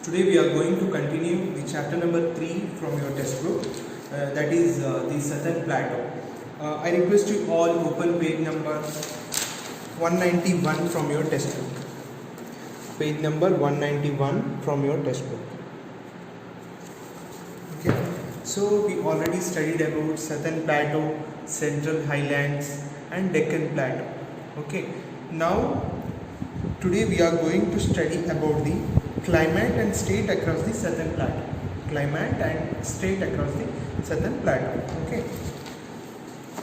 Today we are going to continue the chapter number 3 from your textbook, that is the Southern Plateau. I request you all open page number 191 from your textbook. Page number 191 from your textbook. Okay. So we already studied about Southern Plateau, Central Highlands and Deccan Plateau. Okay. Now today we are going to study about the climate and state across the Southern Plateau. Climate and state across the Southern Plateau. Okay.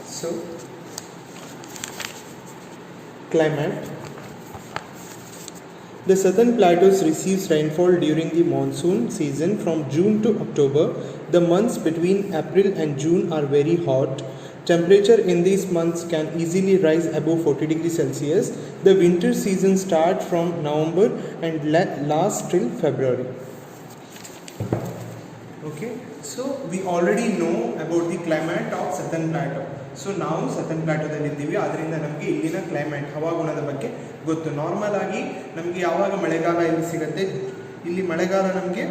So climate. The Southern Plateaus receives rainfall during the monsoon season from June to October. The months between April and June are very hot. Temperature in these months can easily rise above 40 degrees Celsius. The winter season starts from November and lasts till February. Okay, so we already know about the climate of Southern Plateau. So ನಾವು southern ಪ್ಲಾಟೋದಲ್ಲಿ ಇದ್ದೀವಿ, ಅದರಿಂದ ನಮಗೆ ಇಲ್ಲಿನ climate ಹವಾಗುಣದ ಬಗ್ಗೆ ಗೊತ್ತು. Normal ಆಗಿ ನಮಗೆ ಯಾವಾಗ ಮಳೆಗಾಲ ಇಲ್ಲಿ ಸಿಗುತ್ತೆ, ಇಲ್ಲಿ ಮಳೆಗಾಲ ನಮಗೆ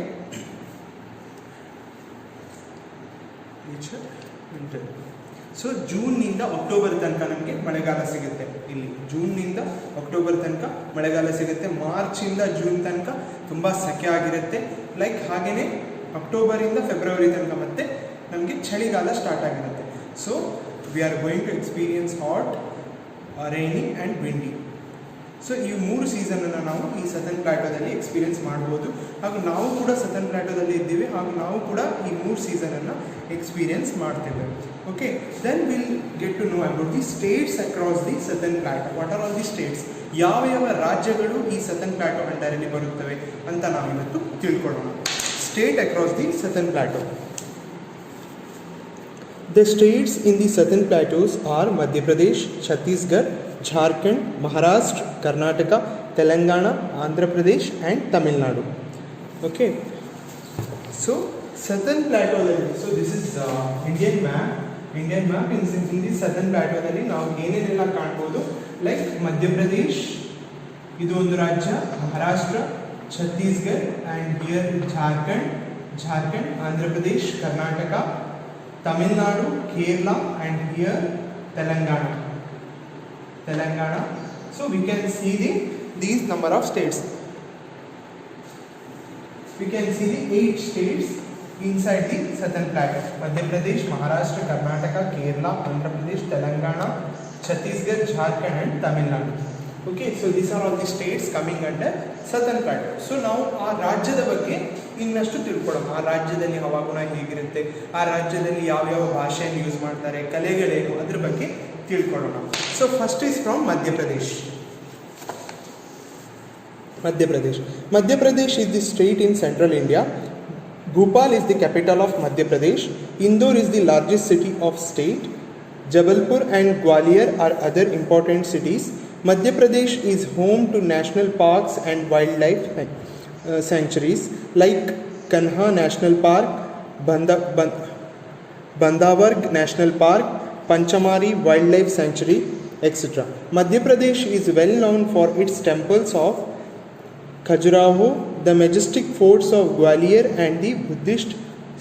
ಸೊ ಜೂನ್ನಿಂದ ಅಕ್ಟೋಬರ್ ತನಕ ನಮಗೆ ಮಳೆಗಾಲ ಸಿಗುತ್ತೆ. ಇಲ್ಲಿ ಜೂನ್ನಿಂದ ಅಕ್ಟೋಬರ್ ತನಕ ಮಳೆಗಾಲ ಸಿಗುತ್ತೆ. ಮಾರ್ಚಿಂದ ಜೂನ್ ತನಕ ತುಂಬ ಸೆಕೆ ಆಗಿರುತ್ತೆ. ಲೈಕ್ ಹಾಗೆಯೇ ಅಕ್ಟೋಬರಿಂದ ಫೆಬ್ರವರಿ ತನಕ ಮತ್ತೆ ನಮಗೆ ಚಳಿಗಾಲ ಸ್ಟಾರ್ಟ್ ಆಗಿರುತ್ತೆ. So we are going to experience hot, rainy and windy. So ಈ ಮೂರು ಸೀಸನನ್ನು ನಾವು ಈ ಸದರ್ನ್ ಪ್ಲಾಟೋದಲ್ಲಿ ಎಕ್ಸ್ಪೀರಿಯನ್ಸ್ ಮಾಡ್ಬೋದು. ಹಾಗೂ ನಾವು ಕೂಡ ಸದರ್ನ್ ಪ್ಲಾಟೋದಲ್ಲಿ ಇದ್ದೀವಿ, ಹಾಗೂ ನಾವು ಕೂಡ ಈ ಮೂರು ಸೀಸನನ್ನು ಎಕ್ಸ್ಪೀರಿಯನ್ಸ್ ಮಾಡ್ತೇವೆ. Okay, then will get to know about the states across the southern plateau. What are all the states? ಯಾವ ಯಾವ ರಾಜ್ಯಗಳು ಈ ಸದರ್ನ್ ಪ್ಲಾಟೋ ಅಂಡರಲ್ಲಿ ಬರುತ್ತವೆ ಅಂತ ನಾವಿವತ್ತು ತಿಳ್ಕೊಳ್ಳೋಣ. State across the southern plateau. The states in the southern plateaus are Madhya Pradesh, Chhattisgarh, Jharkhand, Maharashtra, Karnataka, Telangana, Andhra Pradesh and Tamil Nadu. Okay. So southern plateau, so this is Indian map. In the southern plateau ದಲ್ಲಿ ನಾವು ಏನೇನೆಲ್ಲ ಕಾಣಬಹುದು, like Madhya Pradesh ಇದು ಒಂದು ರಾಜ್ಯ, Maharashtra, Chhattisgarh and here Jharkhand, Andhra Pradesh, Karnataka, Tamil Nadu, Kerala and here Telangana. So we can see these number of states. We can see the 8 states inside the southern plateau. Madhya Pradesh, Maharashtra, Karnataka, Kerala, Andhra Pradesh, Telangana, Chhattisgarh, Jharkhand and Tamil Nadu. Okay, so these are all the states coming under southern plateau. So now ಆ ರಾಜ್ಯದ ಬಗ್ಗೆ ಇನ್ನಷ್ಟು ತಿಳ್ಕೊಳ್ಳೋಣ. ಆ ರಾಜ್ಯದಲ್ಲಿ ಹವಾಗುಣ ಹೇಗಿರುತ್ತೆ, ಆ ರಾಜ್ಯದಲ್ಲಿ ಯಾವ್ಯಾವ ಭಾಷೆಯನ್ನು ಯೂಸ್ ಮಾಡ್ತಾರೆ, ಕಲೆಗಳೇನು, ಅದ್ರ ಬಗ್ಗೆ ತಿಳ್ಕೊಳ್ಳೋಣ. So first is from Madhya Pradesh. Madhya Pradesh is the state in central India. Bhopal is the capital of Madhya Pradesh. Indore is the largest city of state. Jabalpur and Gwalior are other important cities. Madhya Pradesh is home to national parks and wildlife sanctuaries like Kanha National Park, Bandhavarg National Park, Panchamari Wildlife Sanctuary, etc. Madhya Pradesh is well known for its temples of Khajuraho, the majestic forts of Gwalior and the Buddhist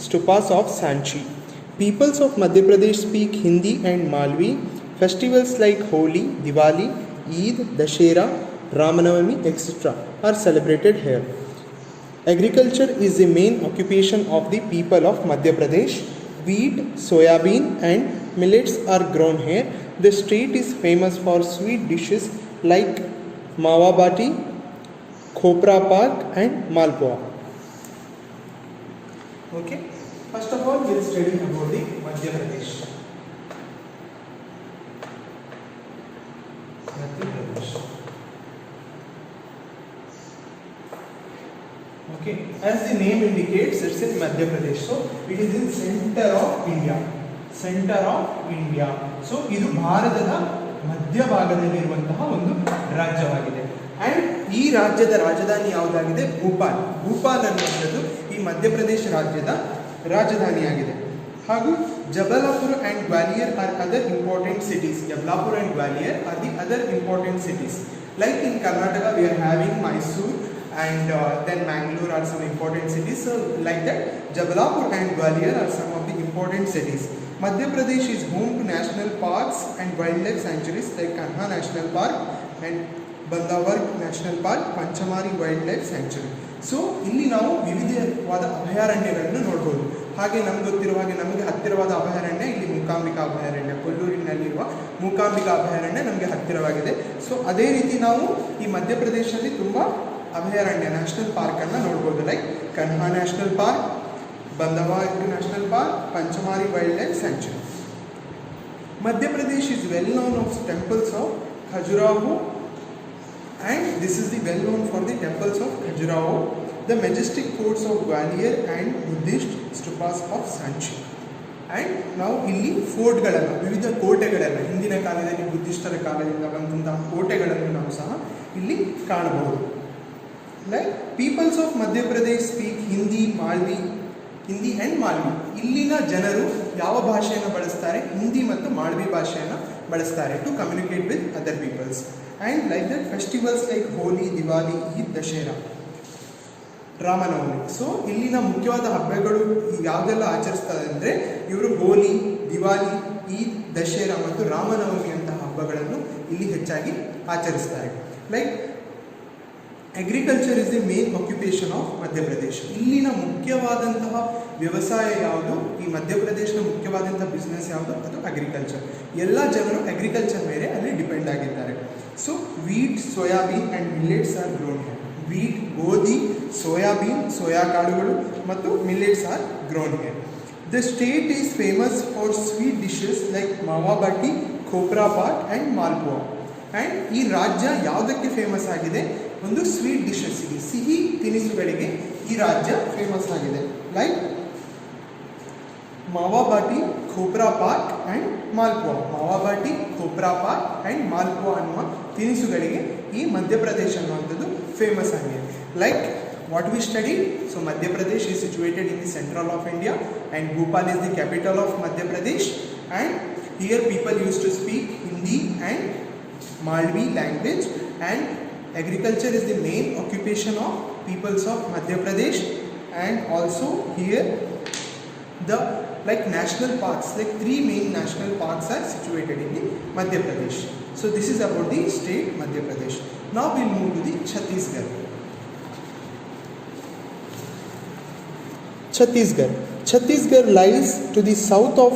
stupas of Sanchi. Peoples of Madhya Pradesh speak Hindi and Malvi. Festivals like Holi, Diwali, Eid, Dashera, Ramanavami, etc. are celebrated here. Agriculture is the main occupation of the people of Madhya Pradesh. Wheat, soyabean and millets are grown here. The state is famous for sweet dishes like mawa bati, khopra pak and malpua. Okay, first of all we will study about the Madhya Pradesh. Okay, as the name indicates, it's in Madhya Pradesh. So it is in center of India. So ಇದು ಭಾರತದ ಮಧ್ಯಭಾಗದಲ್ಲಿರುವಂತಹ ಒಂದು ರಾಜ್ಯವಾಗಿದೆ. And ಈ ರಾಜ್ಯದ ರಾಜಧಾನಿ ಯಾವುದಾಗಿದೆ? ಭೂಪಾಲ್ ಅನ್ನುವಂಥದ್ದು ಈ ಮಧ್ಯಪ್ರದೇಶ ರಾಜ್ಯದ ರಾಜಧಾನಿಯಾಗಿದೆ. ಹಾಗೂ Jabalpur and Gwalior are other important cities. Jabalpur and Gwalior are the other important cities. Like in Karnataka we are having Mysore and then Mangalore are some important cities. So like that, Jabalpur and Gwalior are some of the important cities. Madhya Pradesh is home to national parks and wildlife sanctuaries like Kanha National Park and Bandhavgarh National Park, Panchamari Wildlife Sanctuary. So ಇಲ್ಲಿ ನಾವು ವಿವಿಧವಾದ ಅಭಯಾರಣ್ಯಗಳನ್ನು ನೋಡ್ಬೋದು. ಹಾಗೆ ನಮ್ಗೆ ಗೊತ್ತಿರುವ ಹಾಗೆ ನಮಗೆ ಹತ್ತಿರವಾದ ಅಭಯಾರಣ್ಯ ಇಲ್ಲಿ ಮೂಕಾಂಬಿಕಾ ಅಭಯಾರಣ್ಯ, ಕೊಲ್ಲೂರಿನಲ್ಲಿರುವ ಮೂಕಾಂಬಿಕಾ ಅಭಯಾರಣ್ಯ ನಮಗೆ ಹತ್ತಿರವಾಗಿದೆ. ಸೊ ಅದೇ ರೀತಿ ನಾವು ಈ ಮಧ್ಯಪ್ರದೇಶದಲ್ಲಿ ತುಂಬ ಅಭಯಾರಣ್ಯ ನ್ಯಾಷನಲ್ ಪಾರ್ಕನ್ನು ನೋಡ್ಬೋದು. Like Kanha national park, Bandhavgarh national park, Pachmarhi wildlife sanctuary. Madhya Pradesh is well known of temples of Khajuraho, and this is the well known for the temples of Khajuraho, the majestic forts of Gwalior and Buddhist stupas of Sanchi. And now ಇಲ್ಲಿ ಫೋರ್ಟ್ಗಳನ್ನು, ವಿವಿಧ ಕೋಟೆಗಳನ್ನು, ಹಿಂದಿನ ಕಾಲದಲ್ಲಿ ಬುದ್ಧಿಸ್ಟರ ಕಾಲದಿಂದ ಬಂದಂತಹ ಕೋಟೆಗಳನ್ನು ನಾವು ಸಹ ಇಲ್ಲಿ ಕಾಣಬಹುದು. Like peoples of Madhya Pradesh speak Hindi and Malvi. ಇಲ್ಲಿನ ಜನರು ಯಾವ ಭಾಷೆಯನ್ನು ಬಳಸ್ತಾರೆ? ಹಿಂದಿ ಮತ್ತು ಮಾಳ್ವಿ ಭಾಷೆಯನ್ನು ಬಳಸ್ತಾರೆ to communicate with other peoples. And like that, festivals like Holi, Diwali, Eid, Dashera, Ramnavami. So ಇಲ್ಲಿನ ಮುಖ್ಯವಾದ ಹಬ್ಬಗಳು ಯಾವುದೆಲ್ಲ ಆಚರಿಸ್ತಾರೆ ಅಂದರೆ ಇವರು ಹೋಲಿ, ದಿವಾಲಿ, ಈದ್, ದಶೇರಾ ಮತ್ತು ರಾಮನವಮಿ ಅಂತಹ ಹಬ್ಬಗಳನ್ನು ಇಲ್ಲಿ ಹೆಚ್ಚಾಗಿ ಆಚರಿಸ್ತಾರೆ. Like agriculture is the main occupation of Madhya Pradesh. ಇಲ್ಲಿನ ಮುಖ್ಯವಾದಂತಹ ವ್ಯವಸಾಯ ಯಾವುದು? ಈ ಮಧ್ಯಪ್ರದೇಶದ ಮುಖ್ಯವಾದಂತಹ ಬಿಸ್ನೆಸ್ ಯಾವುದು? ಅದು ಅಗ್ರಿಕಲ್ಚರ್. ಎಲ್ಲ ಜನರು ಅಗ್ರಿಕಲ್ಚರ್ ಮೇಲೆ ಅಲ್ಲಿ ಡಿಪೆಂಡ್ ಆಗಿದ್ದಾರೆ. So wheat, soybean and millets are grown here. Wheat, ಗೋಧಿ, ಸೋಯಾಬೀನ್, ಸೋಯಾ ಕಾಳುಗಳು ಮತ್ತು millets are grown here. The state is famous for sweet dishes like mawa bati, khopra pak and malpua. And ಈ ರಾಜ್ಯ ಯಾವುದಕ್ಕೆ ಫೇಮಸ್ ಆಗಿದೆ? ಒಂದು ಸ್ವೀಟ್ ಡಿಶಸ್ಸಿಗೆ, ಸಿಹಿ ತಿನಿಸುಗಳಿಗೆ ಈ ರಾಜ್ಯ ಫೇಮಸ್ ಆಗಿದೆ. Like mawa bati, khopra pak and malpua. Mawa bati, khopra pak and malpua ಅನ್ನುವ ತಿನಿಸುಗಳಿಗೆ ಈ ಮಧ್ಯಪ್ರದೇಶ ಅನ್ನುವಂಥದ್ದು ಫೇಮಸ್ ಆಗಿದೆ. Like what we study, so Madhya Pradesh is situated in the central of India and Bhopal is the capital of Madhya Pradesh. And here people use to speak Hindi and Malvi language, and agriculture is the main occupation of peoples of Madhya Pradesh. And also here the like national parks, like 3 main national parks are situated in the Madhya Pradesh. So this is about the state Madhya Pradesh. Now we'll move to the Chhattisgarh. Chhattisgarh lies to the south of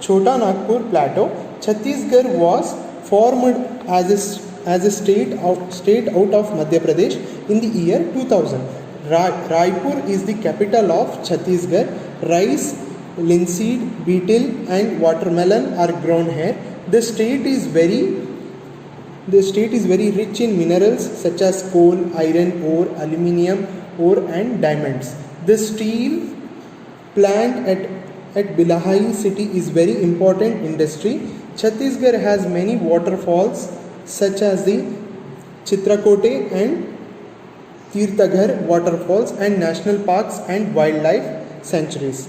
Chota Nagpur plateau. Chhattisgarh was formed as a state out of Madhya Pradesh in the year 2000. Raipur is the capital of Chhattisgarh. Rice, linseed, betel and watermelon are grown here. The state is very rich in minerals such as coal, iron ore, aluminium ore and diamonds. The steel plant at Bilahai city is very important industry. Chhattisgarh has many waterfalls such as the Chitrakote and Tirthaghar waterfalls and national parks and wildlife sanctuaries.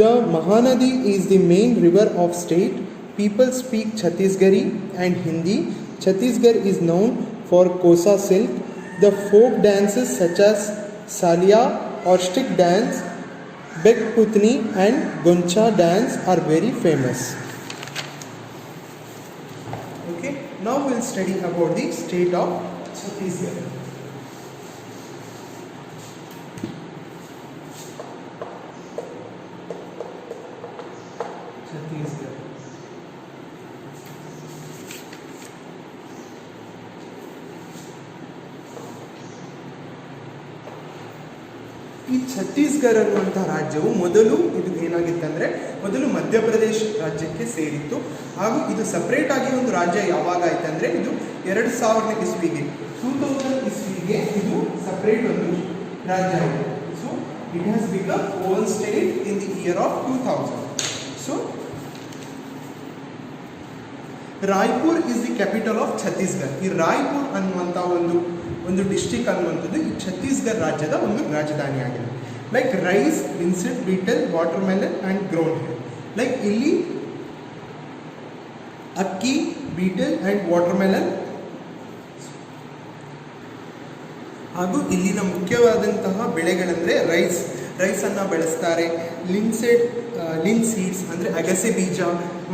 The Mahanadi is the main river of state. People speak Chhattisgarhi and Hindi. Chhattisgarh is known for Kosa silk. The folk dances such as Salia or stick dance, Bek Putni and Goncha dance are very famous. Now we will study about the state of Chhattisgarh. ಈ ಛತ್ತೀಸ್ಗಢ ಅನ್ನುವಂಥ ರಾಜ್ಯವು ಮೊದಲು ಇದು ಏನಾಗಿತ್ತಂದರೆ ಮೊದಲು ಮಧ್ಯಪ್ರದೇಶ ರಾಜ್ಯಕ್ಕೆ ಸೇರಿತ್ತು. ಹಾಗೂ ಇದು separate ಆಗಿ ಒಂದು ರಾಜ್ಯ ಯಾವಾಗ ಆಯ್ತಂದರೆ ಇದು 2000 ಇಸ್ವಿಗೆ 2000 ಇಸ್ವಿಗೆ ಇದು ಸಪ್ರೇಟ್ ಒಂದು ರಾಜ್ಯ ಆಯಿತು. So it has become own state in the year of 2000. So Raipur is the capital of Chhattisgarh. ಈ ರಾಯ್ಪುರ್ ಅನ್ನುವಂಥ ಒಂದು ಡಿಸ್ಟ್ರಿಕ್ಟ್ ಅನ್ನುವಂಥದ್ದು ಈ ಛತ್ತೀಸ್ಗಢ ರಾಜ್ಯದ ಒಂದು ರಾಜಧಾನಿಯಾಗಿದೆ. Like rice, linseed, betel, watermelon and ground. Like ಇಲ್ಲಿ ಅಕ್ಕಿ, ಬೀಟಲ್ ಆ್ಯಂಡ್ ವಾಟರ್ಮೆಲನ್ ಹಾಗೂ ಇಲ್ಲಿನ ಮುಖ್ಯವಾದಂತಹ ಬೆಳೆಗಳೆಂದರೆ ರೈಸನ್ನು ಬೆಳೆಸ್ತಾರೆ. ಲಿನ್ ಸೀಡ್ಸ್ ಅಂದರೆ ಅಗಸೆ ಬೀಜ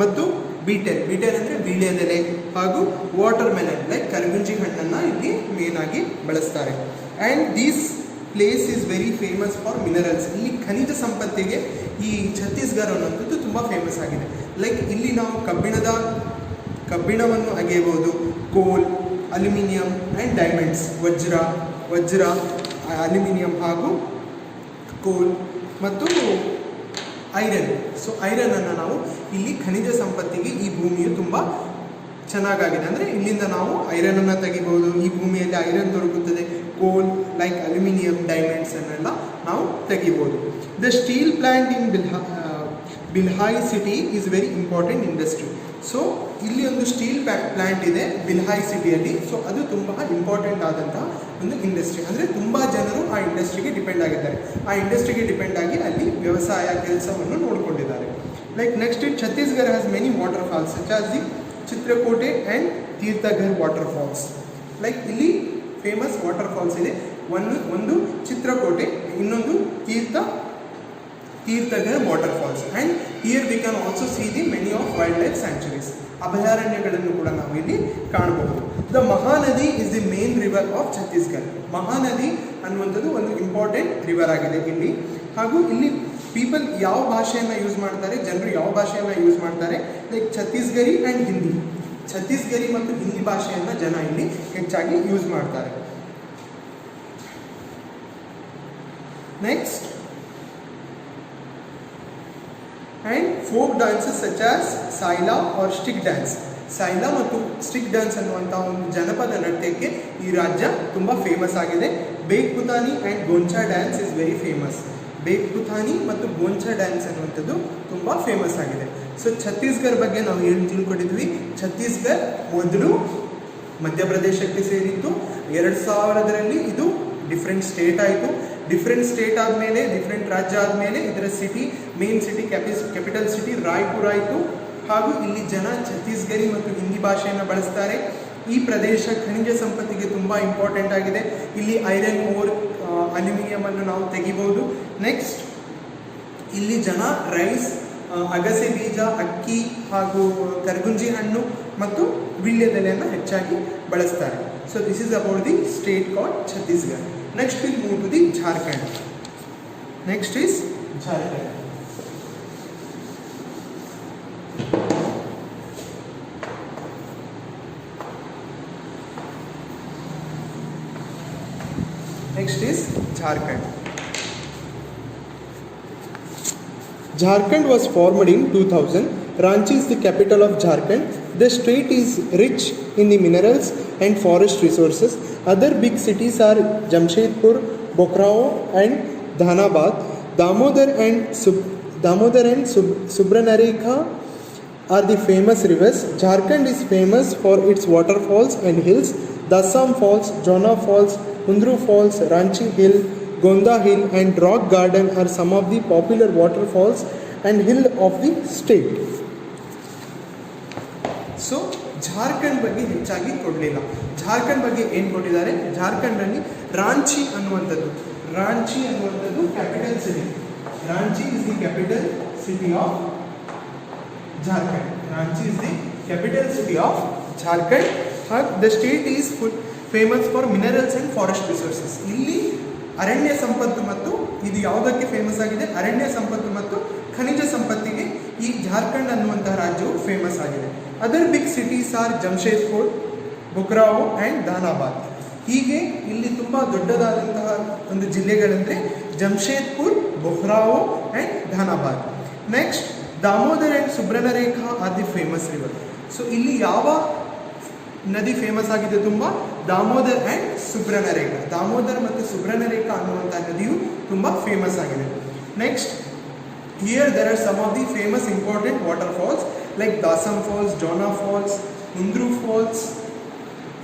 ಮತ್ತು ಬೀಟೆಲ್ ಅಂದರೆ ವೀಳ್ಯದೆಲೆ ಹಾಗೂ ವಾಟರ್ ಮೆಲನ್ ಲೈಕ್ ಕರಗುಂಜಿ ಹಣ್ಣನ್ನು ಇಲ್ಲಿ ಮೇನ್ ಆಗಿ ಬೆಳೆಸ್ತಾರೆ. And these place is very famous for minerals. ಇಲ್ಲಿ ಖನಿಜ ಸಂಪತ್ತಿಗೆ ಈ ಛತ್ತೀಸ್ಗಢ ಅನ್ನೋಂಥದ್ದು ತುಂಬ ಫೇಮಸ್ ಆಗಿದೆ. ಲೈಕ್ ಇಲ್ಲಿ ನಾವು ಕಬ್ಬಿಣವನ್ನು ಅಗೆಯಬಹುದು, ಕೋಲ್, ಅಲ್ಯೂಮಿನಿಯಂ ಆ್ಯಂಡ್ ಡೈಮಂಡ್ಸ್, ವಜ್ರ ಅಲ್ಯೂಮಿನಿಯಂ ಹಾಗೂ ಕೋಲ್ ಮತ್ತು ಐರನ್. ಸೊ ಐರನನ್ನು ನಾವು ಇಲ್ಲಿ ಖನಿಜ ಸಂಪತ್ತಿಗೆ ಈ ಭೂಮಿಯು ತುಂಬ ಚೆನ್ನಾಗಾಗಿದೆ. ಅಂದರೆ ಇಲ್ಲಿಂದ ನಾವು ಐರನನ್ನು ತೆಗಿಬೋದು. ಈ ಭೂಮಿಯಲ್ಲಿ ಐರನ್ ದೊರಕುತ್ತದೆ. ಕೋಲ್ ಲೈಕ್ ಅಲ್ಯೂಮಿನಿಯಂ, ಡೈಮಂಡ್ಸ್ ಅನ್ನೆಲ್ಲ ನಾವು ತೆಗಿಬೋದು. The steel plant in Bhilai city is very important industry. So ಇಲ್ಲಿ ಒಂದು ಸ್ಟೀಲ್ ಪ್ಲ್ಯಾಂಟ್ ಇದೆ ಬಿಲ್ಹಾಯ್ ಸಿಟಿಯಲ್ಲಿ. ಸೊ ಅದು ತುಂಬ ಇಂಪಾರ್ಟೆಂಟ್ ಆದಂತಹ ಒಂದು ಇಂಡಸ್ಟ್ರಿ. ಅಂದರೆ ತುಂಬ ಜನರು ಆ ಇಂಡಸ್ಟ್ರಿಗೆ ಡಿಪೆಂಡ್ ಆಗಿದ್ದಾರೆ. ಆ ಇಂಡಸ್ಟ್ರಿಗೆ ಡಿಪೆಂಡ್ ಆಗಿ ಅಲ್ಲಿ ವ್ಯವಸಾಯ ಕೆಲಸವನ್ನು ನೋಡಿಕೊಂಡಿದ್ದಾರೆ. Like next Chhattisgarh has many water falls such as the Chitrakote and Tirathgarh water falls. Like ಇಲ್ಲಿ ಫೇಮಸ್ ವಾಟರ್ ಫಾಲ್ಸ್ ಇದೆ. ಒಂದು ಚಿತ್ರಕೋಟೆ, ಇನ್ನೊಂದು Tirathgarh water falls. And here we can also see the many of wild life sanctuaries. ಅಭಯಾರಣ್ಯಗಳನ್ನು ಕೂಡ ನಾವು ಇಲ್ಲಿ ಕಾಣಬಹುದು. The Mahanadi is the main river of Chhattisgarh. Mahanadi ಅನ್ನುವಂಥದ್ದು ಒಂದು ಇಂಪಾರ್ಟೆಂಟ್ ರಿವರ್ ಆಗಿದೆ ಇಲ್ಲಿ. ಹಾಗೂ ಇಲ್ಲಿ ಪೀಪಲ್ ಯಾವ ಭಾಷೆಯನ್ನು ಯೂಸ್ ಮಾಡ್ತಾರೆ, ಜನರು ಯಾವ ಭಾಷೆಯನ್ನು ಯೂಸ್ ಮಾಡ್ತಾರೆ, ಲೈಕ್ ಛತ್ತೀಸ್ಗಢಿ ಆ್ಯಂಡ್ ಹಿಂದಿ. ಛತ್ತೀಸ್ಗಢಿ ಮತ್ತು ಹಿಂದಿ ಭಾಷೆಯನ್ನು ಜನ ಇಲ್ಲಿ ಹೆಚ್ಚಾಗಿ ಯೂಸ್ ಮಾಡ್ತಾರೆ. Next and folk dances such as Saila or stick dance. Saila ಮತ್ತು ಸ್ಟಿಕ್ ಡ್ಯಾನ್ಸ್ ಅನ್ನುವಂಥ ಒಂದು ಜನಪದ ನೃತ್ಯಕ್ಕೆ ಈ ರಾಜ್ಯ ತುಂಬ ಫೇಮಸ್ ಆಗಿದೆ. Bake Putani and Goncha dance is very famous. Bake Putani ಮತ್ತು ಗೊಂಚಾ ಡ್ಯಾನ್ಸ್ ಅನ್ನುವಂಥದ್ದು ತುಂಬ ಫೇಮಸ್ ಆಗಿದೆ. ಸೊ ಛತ್ತೀಸ್ಗಢ ಬಗ್ಗೆ ನಾವು ಏನು ತಿಳ್ಕೊಂಡಿದ್ವಿ, ಛತ್ತೀಸ್ಗಢ ಮೊದಲು ಮಧ್ಯಪ್ರದೇಶಕ್ಕೆ ಸೇರಿತ್ತು. 2000ರಲ್ಲಿ ಇದು ಡಿಫ್ರೆಂಟ್ ಸ್ಟೇಟ್ ಆಯಿತು. ಡಿಫ್ರೆಂಟ್ ಸ್ಟೇಟ್ ಆದಮೇಲೆ, ಡಿಫ್ರೆಂಟ್ ರಾಜ್ಯ ಆದಮೇಲೆ ಇದರ main city capital city Raipur ಆಯಿತು. ಹಾಗೂ ಇಲ್ಲಿ ಜನ ಛತ್ತೀಸ್ಗಢಿ ಮತ್ತು ಹಿಂದಿ ಭಾಷೆಯನ್ನು ಬಳಸ್ತಾರೆ. ಈ ಪ್ರದೇಶ ಖನಿಜ ಸಂಪತ್ತಿಗೆ ತುಂಬ ಇಂಪಾರ್ಟೆಂಟ್ ಆಗಿದೆ. ಇಲ್ಲಿ ಐರನ್ ಓರ್, ಅಲ್ಯೂಮಿನಿಯಮನ್ನು ನಾವು ತೆಗಿಬೋದು. ನೆಕ್ಸ್ಟ್ ಇಲ್ಲಿ ಜನ ರೈಸ್, ಅಗಸೆ ಬೀಜ, ಅಕ್ಕಿ ಹಾಗೂ ಕರಗುಂಜಿ ಹಣ್ಣು ಮತ್ತು ವೀಳ್ಯದೆಲೆಯನ್ನು ಹೆಚ್ಚಾಗಿ ಬಳಸ್ತಾರೆ. So this is about the state called Chhattisgarh. Next we'll move to the Jharkhand. Next is Jharkhand. Next is Jharkhand. Jharkhand was formed in 2000. Ranchi is the capital of Jharkhand. The state is rich in the minerals and forest resources. Other big cities are Jamshedpur, Bokrao and Dhanabad. Damodar and Subranareka are the famous rivers. Jharkhand is famous for its waterfalls and hills. Dassam Falls, Jona Falls, Hundru Falls, Ranchi Hill, Gonda Hill and Rock Garden are some of the popular waterfalls and hill of the state. So Jharkhand ಬಗ್ಗೆ ಹೆಚ್ಚಾಗಿ ಕೊಡಲಿಲ್ಲ. ಜಾರ್ಖಂಡ್ ಬಗ್ಗೆ ಏನು ಕೊಟ್ಟಿದ್ದಾರೆ, ಜಾರ್ಖಂಡಲ್ಲಿ ರಾಂಚಿ ಅನ್ನುವಂಥದ್ದು capital city. Ranchi is the capital city of Jharkhand. Ranchi is the capital city of Jharkhand. The state is famous for minerals and forest resources. ಇಲ್ಲಿ ಅರಣ್ಯ ಸಂಪತ್ತು ಮತ್ತು ಇದು ಯಾವುದಕ್ಕೆ ಫೇಮಸ್ ಆಗಿದೆ, ಅರಣ್ಯ ಸಂಪತ್ತು ಮತ್ತು ಖನಿಜ ಸಂಪತ್ತಿಗೆ ಈ ಜಾರ್ಖಂಡ್ ಅನ್ನುವಂತಹ ರಾಜ್ಯವು ಫೇಮಸ್ ಆಗಿದೆ. Other big cities are Jamshedpur, Bokaro and Dhanbad. ಹೀಗೆ ಇಲ್ಲಿ ತುಂಬ ದೊಡ್ಡದಾದಂತಹ ಒಂದು ಜಿಲ್ಲೆಗಳೆಂದರೆ Jamshedpur, Bokaro and Dhanbad. Next Damodar and Subarnarekha are the famous river. So ಇಲ್ಲಿ ಯಾವ ನದಿ ಫೇಮಸ್ ಆಗಿದೆ ತುಂಬ, ದಾಮೋದರ್ ಆ್ಯಂಡ್ ಸುಬ್ರನರೇಖಾ. ದಾಮೋದರ್ ಮತ್ತು ಸುಬ್ರನರೇಖಾ ಅನ್ನುವಂಥ ನದಿಯು ತುಂಬ ಫೇಮಸ್ ಆಗಿದೆ. Next here there are some of the famous important waterfalls like Dassam Falls, Jona Falls, Hundru Falls,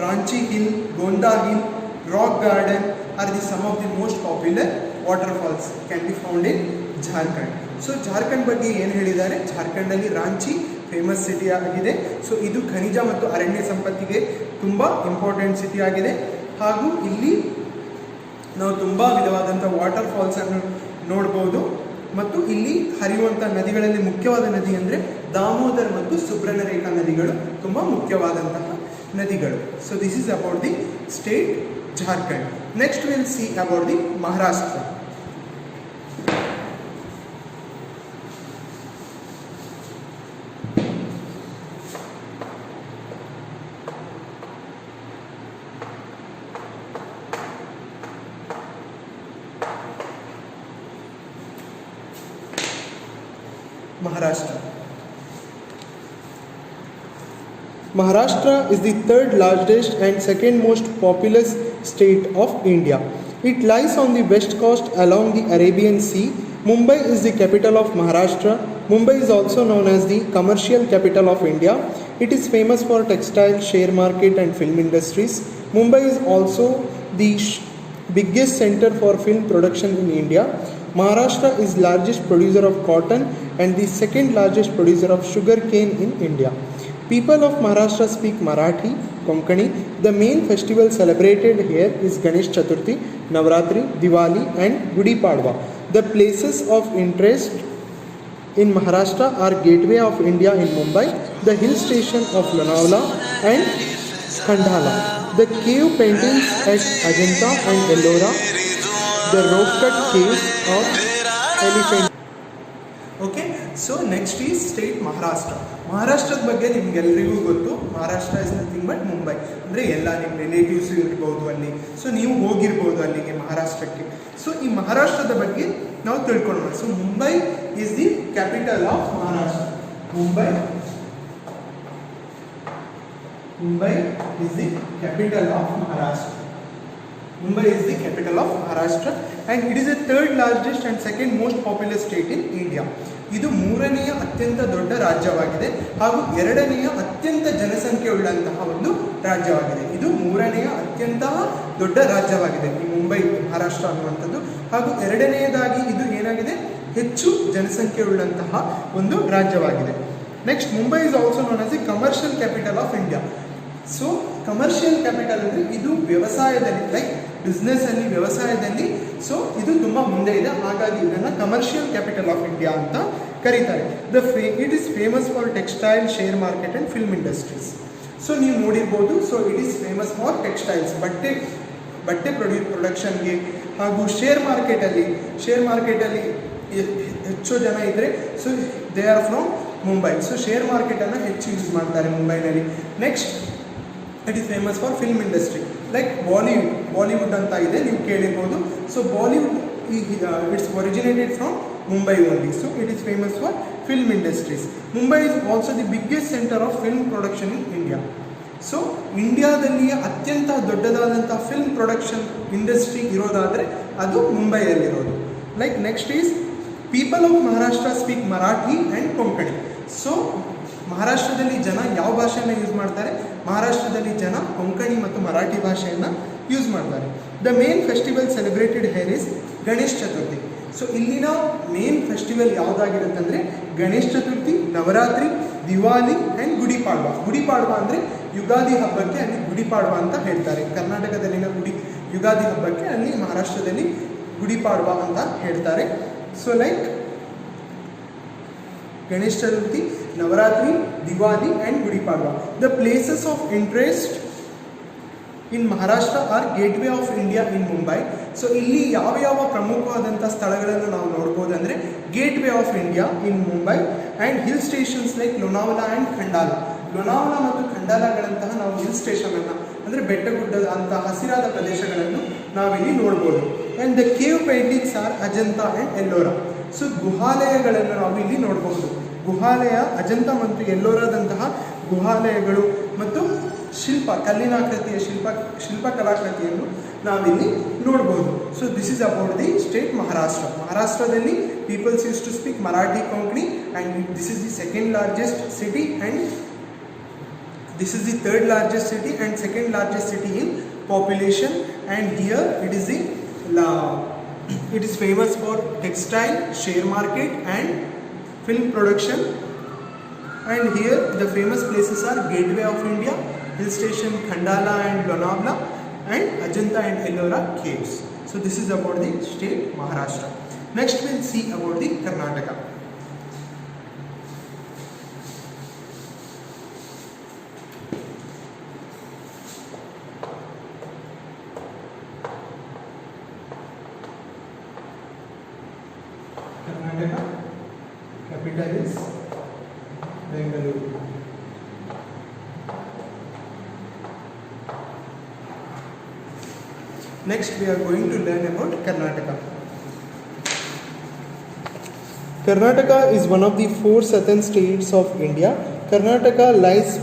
Ranchi Hill, Gonda Hill, Rock Garden are some of the most popular waterfalls can be found in Jharkhand. So Jharkhand ಬಗ್ಗೆ ಏನು ಹೇಳಿದ್ದಾರೆ, ಜಾರ್ಖಂಡಲ್ಲಿ Ranchi famous city ಆಗಿದೆ. So ಇದು ಖನಿಜ ಮತ್ತು ಅರಣ್ಯ ಸಂಪತ್ತಿಗೆ ತುಂಬ important city ಆಗಿದೆ. ಹಾಗೂ ಇಲ್ಲಿ ನಾವು ತುಂಬ ವಿಧವಾದಂಥ ವಾಟರ್ ಫಾಲ್ಸನ್ನು ನೋಡ್ಬೋದು. ಮತ್ತು ಇಲ್ಲಿ ಹರಿಯುವಂಥ ನದಿಗಳಲ್ಲಿ ಮುಖ್ಯವಾದ ನದಿ ಅಂದರೆ ದಾಮೋದರ್ ಮತ್ತು ಸುಬ್ರಹ್ಮಣ್ಯರೇಖಾ ನದಿಗಳು ತುಂಬ ಮುಖ್ಯವಾದಂತಹ ನದಿಗಳು. So this is about the state Jharkhand. Next will see about the Maharashtra. Maharashtra is the third largest and second most populous state of India. It lies on the west coast along the Arabian Sea. Mumbai is the capital of Maharashtra. Mumbai is also known as the commercial capital of India. It is famous for textile, share market and film industries. Mumbai is also the biggest center for film production in India. Maharashtra is largest producer of cotton and the second largest producer of sugar cane in India. People of Maharashtra speak Marathi, Konkani. The main festival celebrated here is Ganesh Chaturthi, Navratri, Diwali and Gudi Padwa. The places of interest in Maharashtra are Gateway of India in Mumbai, the hill station of Lonavala and Khandala, the cave paintings at Ajanta and Ellora, the rock-cut caves of Elephant. Okay, so next is state Maharashtra. ಮಹಾರಾಷ್ಟ್ರದ ಬಗ್ಗೆ ನಿಮ್ಗೆಲ್ಲರಿಗೂ ಗೊತ್ತು. Maharashtra is nothing but Mumbai. ಅಂದರೆ ಎಲ್ಲ ನಿಮ್ಮ relatives ಇರ್ಬೋದು ಅಲ್ಲಿ, so ನೀವು ಹೋಗಿರ್ಬೋದು ಅಲ್ಲಿಗೆ ಮಹಾರಾಷ್ಟ್ರಕ್ಕೆ. ಸೊ ಈ ಮಹಾರಾಷ್ಟ್ರದ ಬಗ್ಗೆ ನಾವು ತಿಳ್ಕೊಳ್ಳೋಣ. So Mumbai is the capital of Maharashtra. Mumbai is the capital of Maharashtra. Mumbai is the capital of Maharashtra and it is the third largest and second most populous state in India. ಇದು ಮೂರನೆಯ ಅತ್ಯಂತ ದೊಡ್ಡ ರಾಜ್ಯವಾಗಿದೆ ಹಾಗೂ ಎರಡನೆಯ ಅತ್ಯಂತ ಜನಸಂಖ್ಯೆ ಉಳ್ಳಂತಹ ಒಂದು ರಾಜ್ಯವಾಗಿದೆ. ಇದು ಮೂರನೆಯ ಅತ್ಯಂತ ದೊಡ್ಡ ರಾಜ್ಯವಾಗಿದೆ ಈ ಮುಂಬೈ ಮಹಾರಾಷ್ಟ್ರ ಅನ್ನುವಂಥದ್ದು. ಹಾಗೂ ಎರಡನೆಯದಾಗಿ ಇದು ಏನಾಗಿದೆ, ಹೆಚ್ಚು ಜನಸಂಖ್ಯೆ ಉಳ್ಳಂತಹ ಒಂದು ರಾಜ್ಯವಾಗಿದೆ. Next, Mumbai is also known as the commercial capital of India. So commercial capital ಅಂದರೆ ಇದು ವ್ಯವಸಾಯದಲ್ಲಿ, ಲೈಕ್ ಬಿಸ್ನೆಸ್ಸಲ್ಲಿ, ವ್ಯವಸಾಯದಲ್ಲಿ ಸೊ ಇದು ತುಂಬ ಮುಂದೆ ಇದೆ. ಹಾಗಾಗಿ ಇದನ್ನು ಕಮರ್ಷಿಯಲ್ ಕ್ಯಾಪಿಟಲ್ ಆಫ್ ಇಂಡಿಯಾ ಅಂತ ಕರೀತಾರೆ. It is famous for textile, share market and film industries. So ನೀವು ನೋಡಿರ್ಬೋದು. So it is famous for textiles, ಬಟ್ಟೆ ಪ್ರೊಡಕ್ಷನ್ಗೆ, ಹಾಗೂ ಶೇರ್ ಮಾರ್ಕೆಟಲ್ಲಿ ಹೆಚ್ಚು ಜನ ಇದ್ದರೆ so they are from Mumbai. So share ಮಾರ್ಕೆಟನ್ನು ಹೆಚ್ಚು ಯೂಸ್ ಮಾಡ್ತಾರೆ ಮುಂಬೈನಲ್ಲಿ. Next, it is famous for film industry, like Bollywood ಅಂತ ಇದೆ, ನೀವು ಕೇಳಿರ್ಬೋದು. So Bollywood it's originated from Mumbai only. So it is famous for film industries. Mumbai is also the biggest centre of film production in India. So ಇಂಡಿಯಾದಲ್ಲಿಯೇ ಅತ್ಯಂತ ದೊಡ್ಡದಾದಂಥ film production industry ಇರೋದಾದರೆ ಅದು ಮುಂಬೈಯಲ್ಲಿರೋದು. Like next is people of Maharashtra speak Marathi and Konkani. So ಮಹಾರಾಷ್ಟ್ರದಲ್ಲಿ ಜನ ಯಾವ ಭಾಷೆಯನ್ನು ಯೂಸ್ ಮಾಡ್ತಾರೆ? ಮಹಾರಾಷ್ಟ್ರದಲ್ಲಿ ಜನ ಕೊಂಕಣಿ ಮತ್ತು ಮರಾಠಿ ಭಾಷೆಯನ್ನು ಯೂಸ್ ಮಾಡ್ತಾರೆ. The main festival celebrated hair is Ganesh Chaturthi. So ಇಲ್ಲಿನ ಮೇನ್ ಫೆಸ್ಟಿವಲ್ ಯಾವುದಾಗಿರುತ್ತೆ ಅಂದರೆ ಗಣೇಶ್ ಚತುರ್ಥಿ, ನವರಾತ್ರಿ, ದಿವಾಲಿ ಆ್ಯಂಡ್ ಗುಡಿ ಪಾಡ್ವಾ. ಗುಡಿ ಪಾಡ್ವಾ ಅಂದರೆ ಯುಗಾದಿ ಹಬ್ಬಕ್ಕೆ ಅಲ್ಲಿ ಗುಡಿ ಪಾಡ್ವಾ ಅಂತ ಹೇಳ್ತಾರೆ. ಕರ್ನಾಟಕದಲ್ಲಿನ ಯುಗಾದಿ ಹಬ್ಬಕ್ಕೆ ಅಲ್ಲಿ ಮಹಾರಾಷ್ಟ್ರದಲ್ಲಿ ಗುಡಿ ಪಾಡ್ವಾ ಅಂತ ಹೇಳ್ತಾರೆ. So like Ganesh Chaturthi, Navaratri, Diwali and Gudi Padwa. The places of interest in Maharashtra are Gateway of India in Mumbai. So ಇಲ್ಲಿ ಯಾವ ಪ್ರಮುಖವಾದಂಥ ಸ್ಥಳಗಳನ್ನು ನಾವು ನೋಡ್ಬೋದು ಅಂದರೆ gateway of India in Mumbai and hill stations like Lonavala and Khandala. Lonavala ಮತ್ತು ಖಂಡಾಲಗಳಂತಹ ನಾವು ಹಿಲ್ ಸ್ಟೇಷನನ್ನು ಅಂದರೆ ಬೆಟ್ಟಗುಡ್ಡದ ಅಂಥ ಹಸಿರಾದ ಪ್ರದೇಶಗಳನ್ನು ನಾವಿಲ್ಲಿ ನೋಡ್ಬೋದು. And the cave paintings are Ajanta and Ellora. So ಗುಹಾಲಯಗಳನ್ನು ನಾವು ಇಲ್ಲಿ ನೋಡಬಹುದು. ಗುಹಾಲಯ, ಅಜಂತಾ ಮತ್ತು ಎಲ್ಲೋರಾದಂತಹ ಗುಹಾಲಯಗಳು ಮತ್ತು ಕಲ್ಲಿನಾಕೃತಿಯ ಶಿಲ್ಪಕಲಾಕೃತಿಯನ್ನು ನಾವಿಲ್ಲಿ ನೋಡ್ಬೋದು. So this is about the state Maharashtra. ಮಹಾರಾಷ್ಟ್ರದಲ್ಲಿ peoples use to speak Marathi, Konkani and this is the second largest city and this is the third largest city and second largest city in population. And here it is famous for textile, share market and film production. And here the famous places are Gateway of India, hill station Khandala and Lonavala and Ajanta and Ellora caves. So this is about the state Maharashtra. Next we'll see about the Karnataka. Karnataka, capital is Bengaluru. Next we are going to learn about Karnataka. Karnataka is one of the 4 southern states of India. Karnataka lies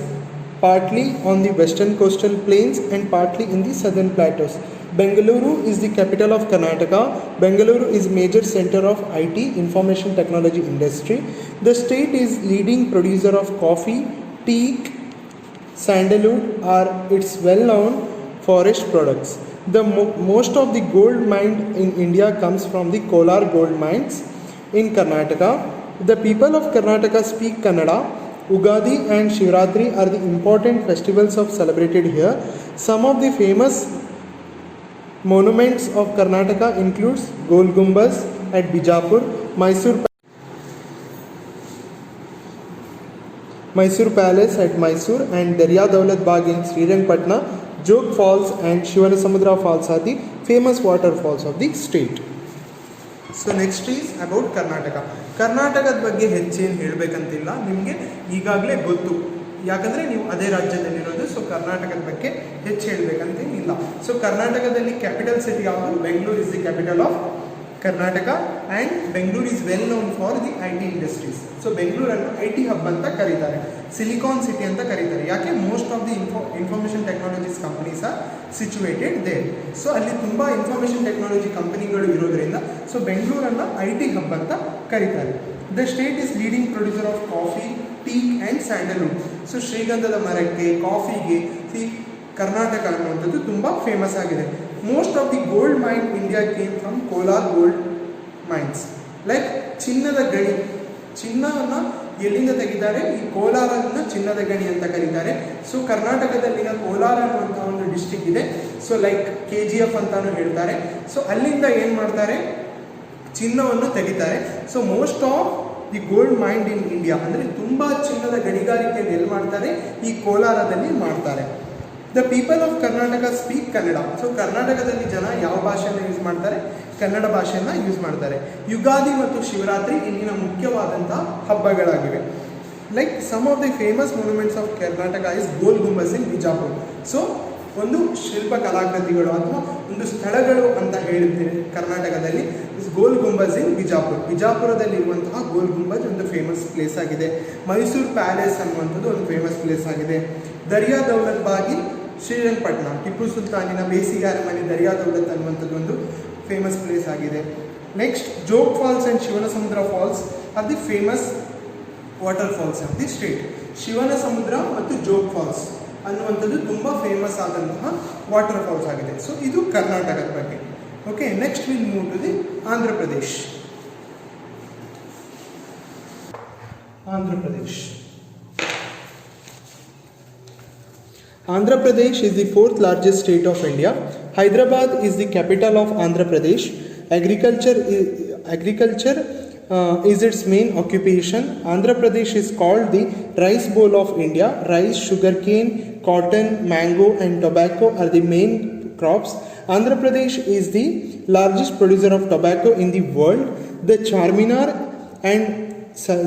partly on the western coastal plains and partly in the southern plateaus. Bengaluru is the capital of Karnataka. Bengaluru is major center of IT, information technology industry. The state is leading producer of coffee, teak, sandalwood are its well-known forest products. Most of the gold mined in India comes from the Kolar gold mines in Karnataka. The people of Karnataka speak Kannada. Ugadi and Shivratri are the important festivals of celebrated here. Some of the famous monuments of Karnataka includes Gol Gumbaz at Bijapur, Mysore Palace at Mysore, and Darya Daulat Bagh in Srirangpatna. Jog Falls and Shivanasamudra Falls are the famous waterfalls of the state. So next is about Karnataka. ಕರ್ನಾಟಕದ ಬಗ್ಗೆ ಹೆಚ್ಚೇನು ಹೇಳಬೇಕಂತಿಲ್ಲ, ನಿಮಗೆ ಈಗಾಗಲೇ ಗೊತ್ತು, ಯಾಕಂದರೆ ನೀವು ಅದೇ ರಾಜ್ಯದಲ್ಲಿರೋದು. So ಕರ್ನಾಟಕದ ಬಗ್ಗೆ ಹೆಚ್ಚು ಹೇಳಬೇಕಂತೇನಿಲ್ಲ. ಸೊ ಕರ್ನಾಟಕದಲ್ಲಿ ಕ್ಯಾಪಿಟಲ್ ಸಿಟಿ ಯಾವುದು? Bengaluru is the capital of Karnataka and Bengaluru is well known for the IT industries. So ಬೆಂಗಳೂರನ್ನು IT ಹಬ್ ಅಂತ ಕರೀತಾರೆ, ಸಿಲಿಕಾನ್ ಸಿಟಿ ಅಂತ ಕರೀತಾರೆ. ಯಾಕೆ? Most of the information technologies companies are situated there. So ಅಲ್ಲಿ ತುಂಬ ಇನ್ಫಾರ್ಮೇಷನ್ ಟೆಕ್ನಾಲಜಿ ಕಂಪನಿಗಳು ಇರೋದ್ರಿಂದ ಸೊ ಬೆಂಗಳೂರನ್ನು IT ಹಬ್ ಅಂತ ಕರೀತಾರೆ. The state is leading producer of coffee, teak and Sandalwood. So ಶ್ರೀಗಂಧದ ಮರಕ್ಕೆ, ಕಾಫಿಗೆ ಕರ್ನಾಟಕ ಅನ್ನುವಂಥದ್ದು ತುಂಬ ಫೇಮಸ್ ಆಗಿದೆ. Most of the gold main India came from Kolar gold mains. Like ಚಿನ್ನದ ಗಣಿ, ಚಿನ್ನವನ್ನು ಎಲ್ಲಿಂದ ತೆಗಿತಾರೆ? ಈ ಕೋಲಾರನ್ನ ಚಿನ್ನದ ಗಣಿ ಅಂತ ಕರೀತಾರೆ. ಸೊ ಕರ್ನಾಟಕದಲ್ಲಿನ ಕೋಲಾರ ಅನ್ನುವಂಥ ಒಂದು ಡಿಸ್ಟಿಕ್ ಇದೆ. ಸೊ ಲೈಕ್ KGF ಅಂತಾನು ಹೇಳ್ತಾರೆ. ಸೊ ಅಲ್ಲಿಂದ ಏನು ಮಾಡ್ತಾರೆ? ಚಿನ್ನವನ್ನು ತೆಗಿತಾರೆ. So most of the gold mind in India, ಅಂದರೆ ತುಂಬ ಚಿನ್ನದ ಗಣಿಗಾರಿಕೆಯನ್ನು ಎಲ್ಲಿ ಮಾಡ್ತಾರೆ? ಈ ಕೋಲಾರದಲ್ಲಿ ಮಾಡ್ತಾರೆ. The people of Karnataka speak Kannada. So ಕರ್ನಾಟಕದಲ್ಲಿ ಜನ ಯಾವ ಭಾಷೆಯನ್ನು ಯೂಸ್ ಮಾಡ್ತಾರೆ? ಕನ್ನಡ ಭಾಷೆಯನ್ನು ಯೂಸ್ ಮಾಡ್ತಾರೆ. ಯುಗಾದಿ ಮತ್ತು ಶಿವರಾತ್ರಿ ಇಲ್ಲಿನ ಮುಖ್ಯವಾದಂಥ ಹಬ್ಬಗಳಾಗಿವೆ. Like some of the famous monuments of Karnataka is Gol Gumbaz in Bijapur. So ಒಂದು ಶಿಲ್ಪ ಕಲಾಕೃತಿಗಳು ಅಥವಾ ಒಂದು ಸ್ಥಳಗಳು ಅಂತ ಹೇಳ್ತೀವಿ ಕರ್ನಾಟಕದಲ್ಲಿ. ಗೋಲ್ ಗುಂಬಜ್ ಇನ್ ಬಿಜಾಪುರ್, ಬಿಜಾಪುರದಲ್ಲಿರುವಂತಹ ಗೋಲ್ ಗುಂಬಜ್ ಒಂದು ಫೇಮಸ್ ಪ್ಲೇಸ್ ಆಗಿದೆ. ಮೈಸೂರು ಪ್ಯಾಲೇಸ್ ಅನ್ನುವಂಥದ್ದು ಒಂದು ಫೇಮಸ್ ಪ್ಲೇಸ್ ಆಗಿದೆ. ದರ್ಯಾ ದೌಲತ್ ಬಾಗಿ ಶ್ರೀರಂಗಪಟ್ಟಣ, ಟಿಪ್ಪು ಸುಲ್ತಾನಿನ ಬೇಸಿಗೆ ಅರಮನೆ ದರ್ಯಾ ದೌಲತ್ ಅನ್ನುವಂಥದ್ದು ಒಂದು ಫೇಮಸ್ ಪ್ಲೇಸ್ ಆಗಿದೆ. Next Jog falls and Shivanasamudra falls are the famous water falls of the state. Shivanasamudra ಮತ್ತು ಜೋಗ್ ಫಾಲ್ಸ್ ಅನ್ನುವಂಥದ್ದು ತುಂಬ ಫೇಮಸ್ ಆದಂತಹ ವಾಟರ್ ಫಾಲ್ಸ್ ಆಗಿದೆ. ಸೊ ಇದು ಕರ್ನಾಟಕದ ಬಗ್ಗೆ. Okay, next will move to the Andhra Pradesh. Andhra Pradesh. Andhra Pradesh is the 4th largest state of India. Hyderabad is the capital of Andhra Pradesh. Agriculture is its main occupation. Andhra Pradesh is called the rice bowl of India. Rice, sugarcane, cotton, mango and tobacco are the main crops. Andhra Pradesh is the largest producer of tobacco in the world. The Charminar and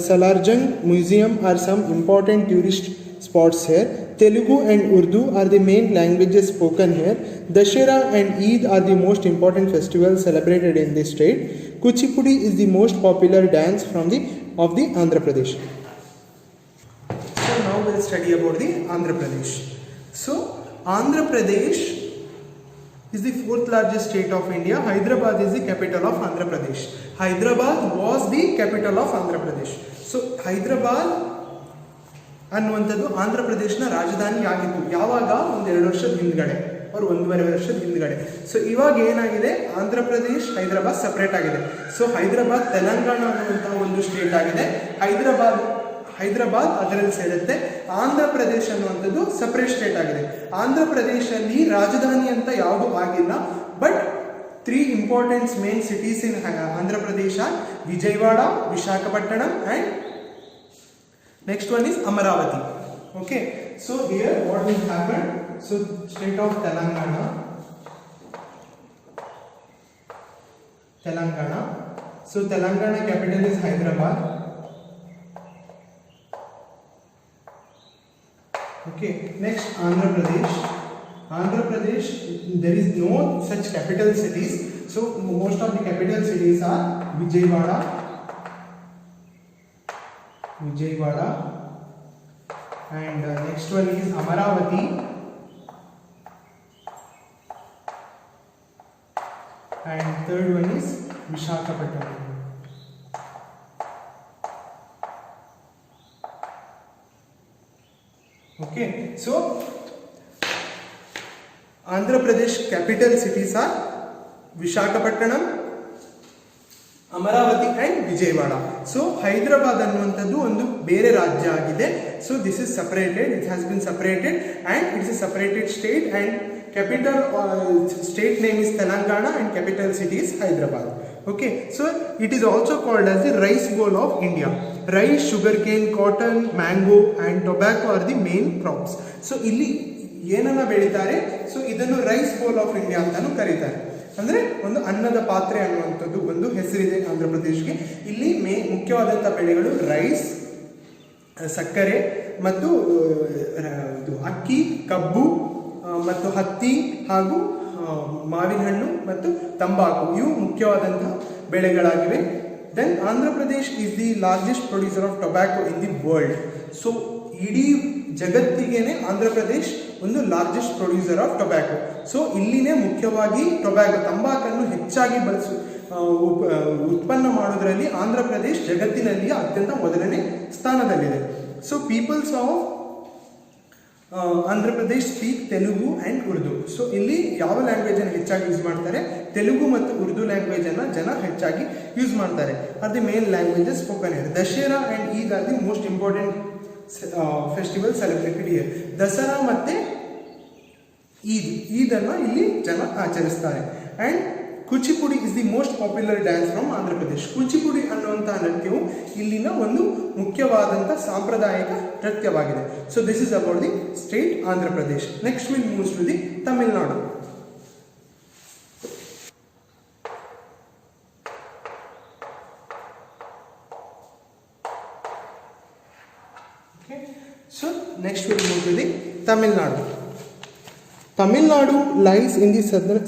Salarjung Museum are some important tourist spots here. Telugu and Urdu are the main languages spoken here. Dashera and Eid are the most important festivals celebrated in this state. Kuchipudi is the most popular dance of the Andhra Pradesh. So now we'll study about the Andhra Pradesh. So Andhra Pradesh is the 4th largest state of India. Hyderabad is the capital of Andhra Pradesh. Hyderabad was the capital of Andhra Pradesh. So Hyderabad ಅನ್ನುವಂಥದ್ದು ಆಂಧ್ರ ಪ್ರದೇಶನ ರಾಜಧಾನಿ ಆಗಿತ್ತು. ಯಾವಾಗ? 1-2 ವರ್ಷದ ಹಿಂದ್ಗಡೆ, ಅವ್ರು 1.5 ವರ್ಷದ ಹಿಂದ್ಗಡೆ. So ಇವಾಗ ಏನಾಗಿದೆ? ಆಂಧ್ರ ಪ್ರದೇಶ್, ಹೈದರಾಬಾದ್ ಸಪ್ರೇಟ್ ಆಗಿದೆ. ಸೊ ಹೈದರಾಬಾದ್ ತೆಲಂಗಾಣ ಅನ್ನುವಂತಹ ಒಂದು ಸ್ಟೇಟ್ ಆಗಿದೆ. ಹೈದರಾಬಾದ್ ಅದರಲ್ಲಿ ಸೇರುತ್ತೆ. ಆಂಧ್ರ ಪ್ರದೇಶ್ ಅನ್ನುವಂಥದ್ದು ಸಪ್ರೇಟ್ ಸ್ಟೇಟ್ ಆಗಿದೆ. ಆಂಧ್ರ ಪ್ರದೇಶಲ್ಲಿ ರಾಜಧಾನಿ ಅಂತ ಯಾವುದು ಆಗಿಲ್ಲ, but 3 important main cities in Andhra Pradesh are Vijayawada, Visakhapatnam, and next one is Amaravati. Okay, so here what will happen? So state of Telangana. So Telangana capital is Hyderabad. Okay, next Andhra Pradesh. There is no such capital cities, so most of the capital cities are Vijayawada, and next one is Amaravati, and third one is Visakhapatnam. Okay, so Andhra Pradesh capital cities are Visakhapatnam, Amaravati and Vijayawada. So Hyderabad ಅನ್ನುವಂಥದ್ದು ಒಂದು ಬೇರೆ ರಾಜ್ಯ ಆಗಿದೆ. So this is separated, it has been separated and it is a separated state, and capital state name is Telangana and capital city is Hyderabad. Okay, so it is also called as the rice bowl of India. Rice, sugarcane, cotton, mango and tobacco are the main crops. So ಇಲ್ಲಿ ಏನನ್ನ ಬೆಳೀತಾರೆ, so ಇದನ್ನು rice bowl of India ಅಂತಾನು ಕರೀತಾರೆ. ಅಂದ್ರೆ ಒಂದು ಅನ್ನದ ಪಾತ್ರೆ ಅನ್ನುವಂಥದ್ದು ಒಂದು ಹೆಸರಿದೆ ಆಂಧ್ರ ಪ್ರದೇಶಕ್ಕೆ. ಇಲ್ಲಿ ಮುಖ್ಯವಾದಂತಹ ಬೆಳೆಗಳು ರೈಸ್, ಸಕ್ಕರೆ ಮತ್ತು ಅಕ್ಕಿ, ಕಬ್ಬು ಮತ್ತು ಹತ್ತಿ ಹಾಗೂ ಮಾವಿನ ಹಣ್ಣು ಮತ್ತು ತಂಬಾಕು, ಇವು ಮುಖ್ಯವಾದಂತಹ ಬೆಳೆಗಳಾಗಿವೆ. Then Andhra Pradesh is the largest producer of tobacco in the world. So ಇಡೀ ಜಗತ್ತಿಗೆನೆ ಆಂಧ್ರ ಪ್ರದೇಶ್ ಒಂದು largest producer of tobacco. So ಇಲ್ಲಿನೇ ಮುಖ್ಯವಾಗಿ ಟೊಬ್ಯಾಕೋ, ತಂಬಾಕನ್ನು ಹೆಚ್ಚಾಗಿ ಉತ್ಪನ್ನ ಮಾಡೋದ್ರಲ್ಲಿ ಆಂಧ್ರ ಪ್ರದೇಶ್ ಜಗತ್ತಿನಲ್ಲಿ ಅತ್ಯಂತ ಮೊದಲನೇ ಸ್ಥಾನದಲ್ಲಿದೆ. So peoples of Andhra Pradesh speak Telugu and Urdu. So ಇಲ್ಲಿ ಯಾವ ಲ್ಯಾಂಗ್ವೇಜ್ ಅನ್ನು ಹೆಚ್ಚಾಗಿ ಯೂಸ್ ಮಾಡ್ತಾರೆ? ತೆಲುಗು ಮತ್ತು ಉರ್ದು ಲ್ಯಾಂಗ್ವೇಜ್ ಅನ್ನು ಜನ ಹೆಚ್ಚಾಗಿ ಯೂಸ್ ಮಾಡ್ತಾರೆ. Are the main languages spoken here. Dussehra and Eid are the most important festival celebrated here. Dasara ಮತ್ತೆ ಈದನ್ನು ಇಲ್ಲಿ ಜನ ಆಚರಿಸ್ತಾರೆ. And Kuchipudi is the most popular dance from Andhra Pradesh. Kuchipudi ಅನ್ನುವಂಥ ನೃತ್ಯವು ಇಲ್ಲಿನ ಒಂದು ಮುಖ್ಯವಾದಂಥ ಸಾಂಪ್ರದಾಯಿಕ ನೃತ್ಯವಾಗಿದೆ. So this is about the state Andhra Pradesh. Next will moves to the Tamil Nadu. So next we will move to the Tamil Nadu. Tamil Nadu lies in the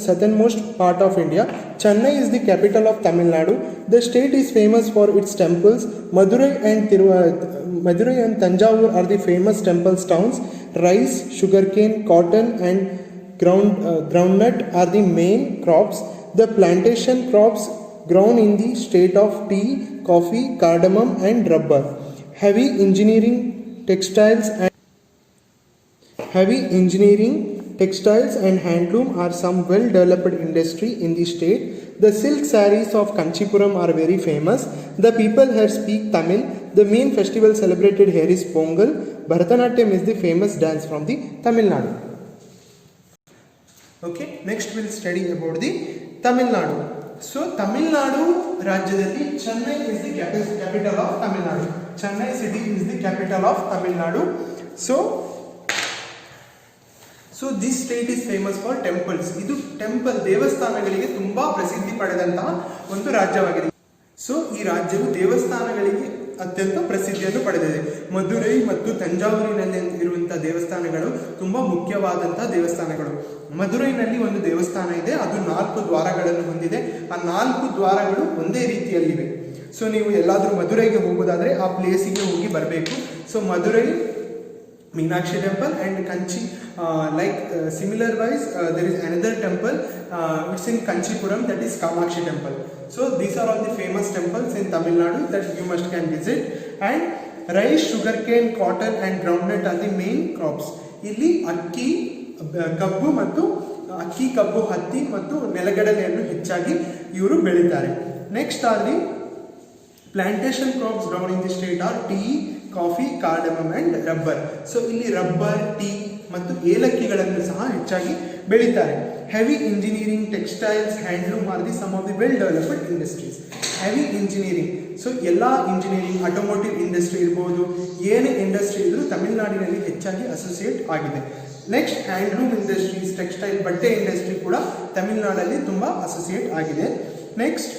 southernmost part of India. Chennai is the capital of Tamil Nadu. The state is famous for its temples. Madurai and Tanjavur are the famous temples towns. Rice, sugarcane, cotton and groundnut are the main crops. The plantation crops grown in the state of tea, coffee, cardamom and rubber. Heavy engineering, textiles and handloom are some well-developed industry in the state. The silk sarees of Kanchipuram are very famous. The people here speak Tamil. The main festival celebrated here is Pongal. Bharatanatyam is the famous dance from the Tamil Nadu. Okay, next we'll study about the Tamil Nadu. So Tamil Nadu ರಾಜ್ಯದಲ್ಲಿ Chennai is the capital of Tamil Nadu. Chennai city is the capital of Tamil Nadu. So this state is famous for temples. ಇದು temple ದೇವಸ್ಥಾನಗಳಿಗೆ ತುಂಬಾ ಪ್ರಸಿದ್ಧಿ ಪಡೆದಂತಹ ಒಂದು ರಾಜ್ಯವಾಗಿದೆ. So ಈ ರಾಜ್ಯವು ದೇವಸ್ಥಾನಗಳಿಗೆ ಅತ್ಯಂತ ಪ್ರಸಿದ್ಧಿಯನ್ನು ಪಡೆದಿದೆ. ಮಧುರೈ ಮತ್ತು ತಂಜಾವೂರಿನಲ್ಲಿ ಇರುವಂತಹ ದೇವಸ್ಥಾನಗಳು ತುಂಬಾ ಮುಖ್ಯವಾದಂತಹ ದೇವಸ್ಥಾನಗಳು. ಮಧುರೈನಲ್ಲಿ ಒಂದು ದೇವಸ್ಥಾನ ಇದೆ, ಅದು 4 ದ್ವಾರಗಳನ್ನು ಹೊಂದಿದೆ. ಆ 4 ದ್ವಾರಗಳು ಒಂದೇ ರೀತಿಯಲ್ಲಿವೆ. ಸೊ ನೀವು ಎಲ್ಲಾದರೂ ಮಧುರೈಗೆ ಹೋಗೋದಾದ್ರೆ ಆ ಪ್ಲೇಸಿಗೆ ಹೋಗಿ ಬರಬೇಕು. So Madurai Meenakshi temple and Kanchi, similar wise there is another temple, it's in Kanchipuram, that is Kamakshi temple. So these are all the famous temples in Tamil Nadu that you must can visit. And rice, sugarcane, cotton and groundnut are the main crops. ಇಲ್ಲಿ ಅಕ್ಕಿ, ಕಬ್ಬು, ಹತ್ತಿ ಮತ್ತು ನೆಲಗಡಲೆಯನ್ನು ಹೆಚ್ಚಾಗಿ ಇವರು ಬೆಳೀತಾರೆ. Next R the plantation crops ground in the state R tea, coffee, cardamom and rubber. So ಇಲ್ಲಿ rubber, tea ಮತ್ತು ಏಲಕ್ಕಿಗಳನ್ನು ಸಹ ಹೆಚ್ಚಾಗಿ ಬೆಳೀತಾರೆ. heavy engineering, textiles, handloom are the some of the well developed industries. Heavy engineering, so ಎಲ್ಲ engineering, automotive industry ಇರ್ಬೋದು, ಏನೇ industry ಇದ್ರೂ ತಮಿಳುನಾಡಿನಲ್ಲಿ ಹೆಚ್ಚಾಗಿ ಅಸೋಸಿಯೇಟ್ ಆಗಿದೆ. ನೆಕ್ಸ್ಟ್ ಹ್ಯಾಂಡ್ಲೂಮ್ ಇಂಡಸ್ಟ್ರೀಸ್, ಟೆಕ್ಸ್ಟೈಲ್, ಬಟ್ಟೆ ಇಂಡಸ್ಟ್ರಿ ಕೂಡ ತಮಿಳುನಾಡಲ್ಲಿ ತುಂಬ ಅಸೋಸಿಯೇಟ್ ಆಗಿದೆ. Next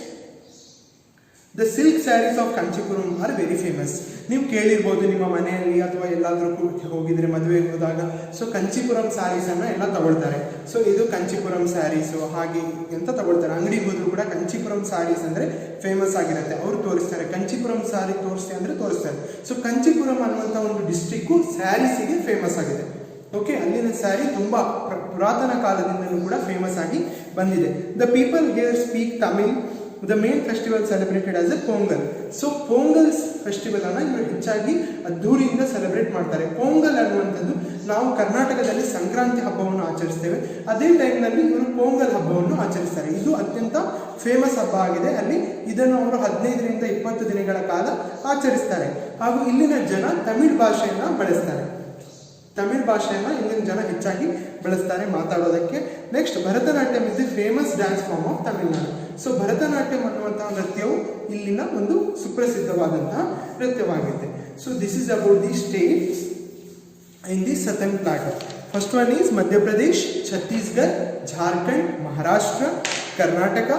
the silk saris of Kanchipuram are very famous. ನೀವು ಕೇಳಿರ್ಬೋದು ನಿಮ್ಮ ಮನೆಯಲ್ಲಿ ಅಥವಾ ಎಲ್ಲಾದರೂ ಹೋಗಿದ್ರೆ ಮದುವೆಗೆ ಹೋದಾಗ, ಸೊ ಕಂಚಿಪುರಂ ಸ್ಯಾರೀಸನ್ನು ಎಲ್ಲ ತಗೊಳ್ತಾರೆ. ಸೊ ಇದು ಕಂಚಿಪುರಂ ಸ್ಯಾರೀಸು ಹಾಗೆ ಅಂತ ತಗೊಳ್ತಾರೆ. ಅಂಗಡಿಗೆ ಹೋದ್ರು ಕೂಡ ಕಂಚಿಪುರಂ ಸ್ಯಾರೀಸ್ ಅಂದರೆ ಫೇಮಸ್ ಆಗಿರುತ್ತೆ, ಅವರು ತೋರಿಸ್ತಾರೆ. ಕಂಚಿಪುರಂ ಸ್ಯಾರಿ ತೋರಿಸಿ ಅಂದರೆ ತೋರಿಸ್ತಾರೆ. ಸೊ ಕಂಚಿಪುರಂ ಅನ್ನುವಂಥ ಒಂದು ಡಿಸ್ಟ್ರಿಕ್ಕು ಸ್ಯಾರೀಸಿಗೆ ಫೇಮಸ್ ಆಗಿದೆ. ಓಕೆ, ಅಲ್ಲಿನ ಸ್ಯಾರಿ ತುಂಬ ಪುರಾತನ ಕಾಲದಿಂದಲೂ ಕೂಡ ಫೇಮಸ್ ಆಗಿ ಬಂದಿದೆ. The people here speak Tamil. The main festival celebrated as A pongal. So pongal festival ಅನ್ನು ಇವರು ಹೆಚ್ಚಾಗಿ ಅದ್ದೂರಿಯಿಂದ ಸೆಲೆಬ್ರೇಟ್ ಮಾಡ್ತಾರೆ. ಪೊಂಗಲ್ ಅನ್ನುವಂಥದ್ದು ನಾವು ಕರ್ನಾಟಕದಲ್ಲಿ ಸಂಕ್ರಾಂತಿ ಹಬ್ಬವನ್ನು ಆಚರಿಸ್ತೇವೆ, ಅದೇ ಟೈಮ್ನಲ್ಲಿ ಇವರು ಪೊಂಗಲ್ ಹಬ್ಬವನ್ನು ಆಚರಿಸ್ತಾರೆ. ಇದು ಅತ್ಯಂತ ಫೇಮಸ್ ಹಬ್ಬ ಆಗಿದೆ. ಅಲ್ಲಿ ಇದನ್ನು ಅವರು 15ರಿಂದ 20 ದಿನಗಳ ಕಾಲ ಆಚರಿಸ್ತಾರೆ. ಹಾಗೂ ಇಲ್ಲಿನ ಜನ ತಮಿಳ್ ಭಾಷೆಯನ್ನು ಬಳಸ್ತಾರೆ. ತಮಿಳ್ ಭಾಷೆಯನ್ನು ಇಲ್ಲಿನ ಜನ ಹೆಚ್ಚಾಗಿ ಬಳಸ್ತಾರೆ ಮಾತಾಡೋದಕ್ಕೆ. Next Bharatanatyam is the famous dance form of Tamil Nadu. So Bharatanatyam ಅನ್ನುವಂತಹ ನೃತ್ಯವು ಇಲ್ಲಿನ ಒಂದು ಸುಪ್ರಸಿದ್ಧವಾದಂತಹ ನೃತ್ಯವಾಗಿದೆ. So this is about the states in the southern plateau. First one is Madhya Pradesh, Chhattisgarh, Jharkhand, Maharashtra, Karnataka,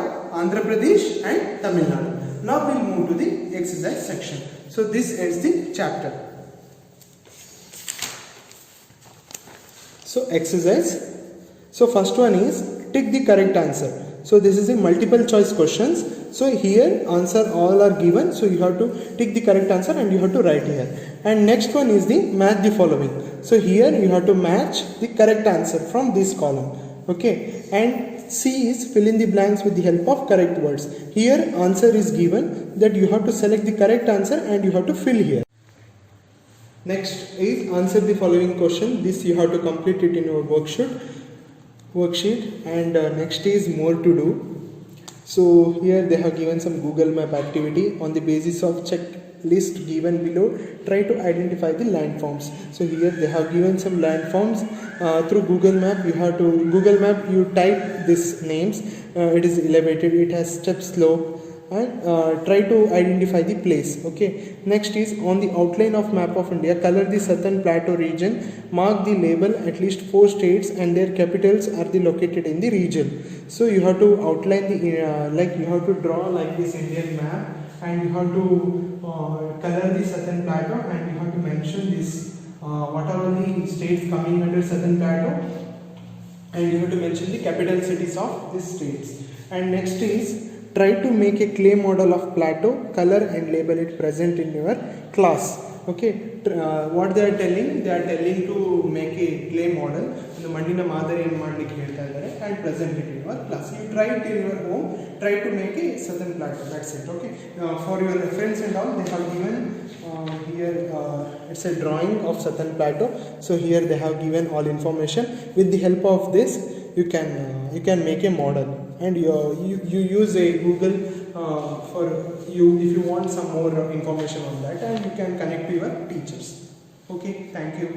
Andhra Pradesh and Tamil Nadu. Now we'll move to the exercise section. So this ends the chapter. So exercise. So first one is tick the correct answer. So this is a multiple choice questions. So here answer all are given. So you have to tick the correct answer and you have to write here. And next one is the match the following. So here you have to match the correct answer from this column. Okay. And C is fill in the blanks with the help of correct words. Here answer is given that you have to select the correct answer and you have to fill here. Next is answer the following question. This you have to complete it in your worksheet. And next is more to do. So here they have given some Google Map activity. On the basis of checklist given below, try to identify the landforms. So here they have given some landforms through Google Map. You type these names. It is elevated, it has step slope, and try to identify the place. Okay, next is on the outline of map of India, color the southern plateau region, mark the label at least 4 states and their capitals are located in the region. So you have to outline the you have to draw like this Indian map, and you have to color the southern plateau, and you have to mention this what are all the states coming under southern plateau, and you have to mention the capital cities of these states. And next is try to make a clay model of plateau, color and label it present in your class. Okay, what they are telling to make a clay model, ಒಂದು ಮಣ್ಣಿನ ಮಾದರಿಯನ್ನು ಮಾಡಲಿಕ್ಕೆ ಹೇಳ್ತಾ ಇದ್ದಾರೆ, and present it in your class. You try it in your home, try to make a southern plateau. That's it. Okay, for your reference and all, they have given here it's a drawing of southern plateau. So here they have given all information. With the help of this you can make a model, and you use a Google for you if you want some more information on that, and you can connect to your teachers. Okay, thank you.